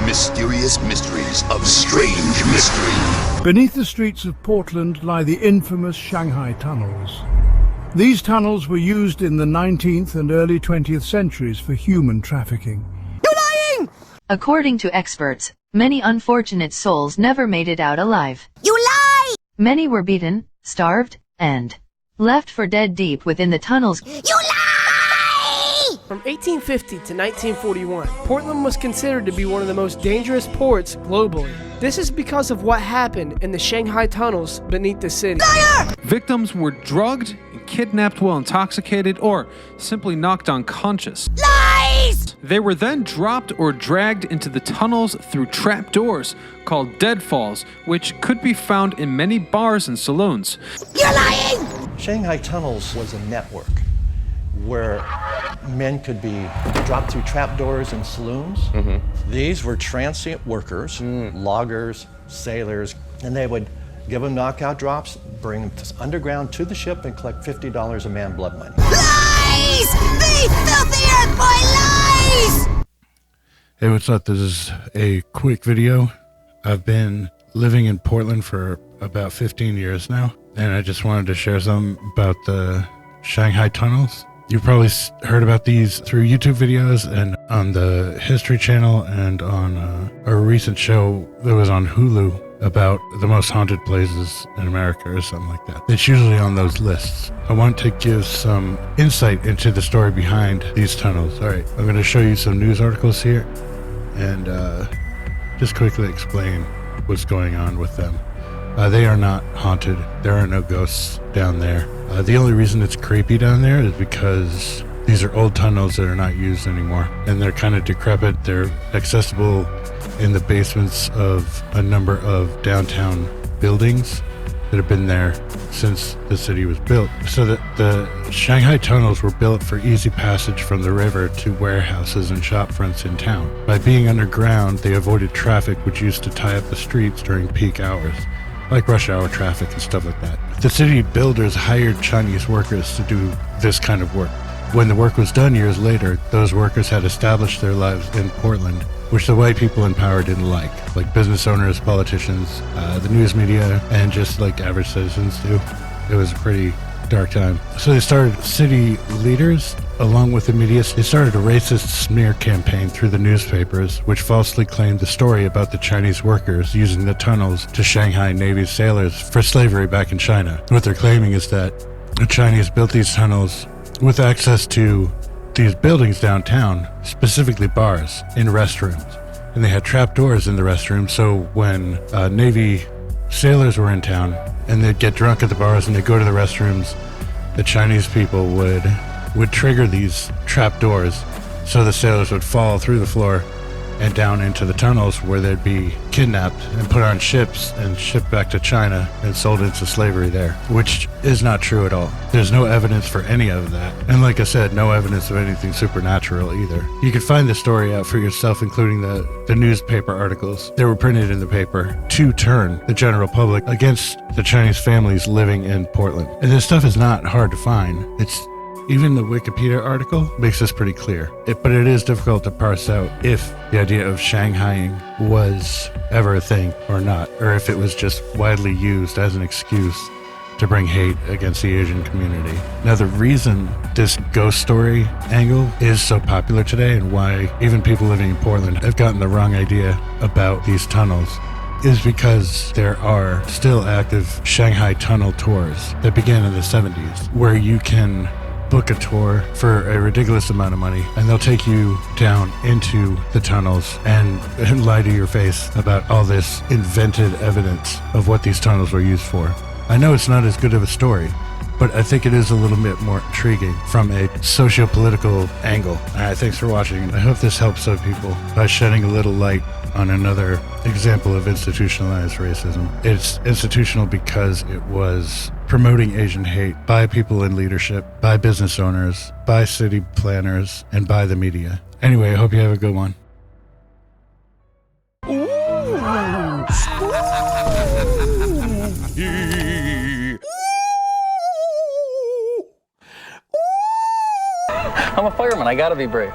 Mysterious mysteries of strange mystery. Beneath the streets of Portland lie the infamous Shanghai Tunnels. These tunnels were used in the 19th and early 20th centuries for human trafficking. You're lying! According to experts, many unfortunate souls never made it out alive. You lie! Many were beaten, starved, and left for dead deep within the tunnels. You lie! From 1850 to 1941, Portland was considered to be one of the most dangerous ports globally. This is because of what happened in the Shanghai Tunnels beneath the city. Liar! Victims were drugged, kidnapped while intoxicated, or simply knocked unconscious. Lies! They were then dropped or dragged into the tunnels through trapdoors called deadfalls, which could be found in many bars and saloons. You're lying! Shanghai Tunnels was a network where men could be dropped through trapdoors in saloons. These were transient workers, loggers, sailors, and they would give them knockout drops, bring them underground to the ship, and collect $50 a man blood money. Lies! The filthy earth boy lies! Hey, what's up? This is a quick video. I've been living in Portland for about 15 years now, and I just wanted to share something about the Shanghai Tunnels. You've probably heard about these through YouTube videos and on the History Channel and on a recent show that was on Hulu about the most haunted places in America or something like that. It's usually on those lists. I want to give some insight into the story behind these tunnels. All right, I'm going to show you some news articles here and just quickly explain what's going on with them. They are not haunted. There are no ghosts down there. The only reason it's creepy down there is because these are old tunnels that are not used anymore, and they're kind of decrepit. They're accessible in the basements of a number of downtown buildings that have been there since the city was built. So that the Shanghai Tunnels were built for easy passage from the river to warehouses and shop fronts in town. By being underground, they avoided traffic which used to tie up the streets during peak hours, like rush hour traffic and stuff like that. The city builders hired Chinese workers to do this kind of work. When the work was done years later, those workers had established their lives in Portland, which the white people in power didn't like business owners, politicians, the news media, and just like average citizens too. It was a pretty dark time. So they started city leaders, along with the media, they started a racist smear campaign through the newspapers, which falsely claimed the story about the Chinese workers using the tunnels to Shanghai Navy sailors for slavery back in China. What they're claiming is that the Chinese built these tunnels with access to these buildings downtown, specifically bars and restrooms. And they had trapdoors in the restrooms, so when Navy sailors were in town and they'd get drunk at the bars and they'd go to the restrooms, the Chinese people would trigger these trapdoors so the sailors would fall through the floor and down into the tunnels, where they'd be kidnapped and put on ships and shipped back to China and sold into slavery there, which is not true at all. There's no evidence for any of that. And like I said, no evidence of anything supernatural either. You can find the story out for yourself, including the newspaper articles that were printed in the paper to turn the general public against the Chinese families living in Portland. And this stuff is not hard to find. Even the Wikipedia article makes this pretty clear. But it is difficult to parse out if the idea of Shanghaiing was ever a thing or not, or if it was just widely used as an excuse to bring hate against the Asian community. Now, the reason this ghost story angle is so popular today, and why even people living in Portland have gotten the wrong idea about these tunnels, is because there are still active Shanghai tunnel tours that began in the 70s, where you can book a tour for a ridiculous amount of money, and they'll take you down into the tunnels and lie to your face about all this invented evidence of what these tunnels were used for. I know it's not as good of a story, but I think it is a little bit more intriguing from a socio-political angle. Thanks for watching. I hope this helps some people by shedding a little light on another example of institutionalized racism. It's institutional because it was promoting Asian hate by people in leadership, by business owners, by city planners, and by the media. Anyway, I hope you have a good one. I'm a fireman, I gotta be brave.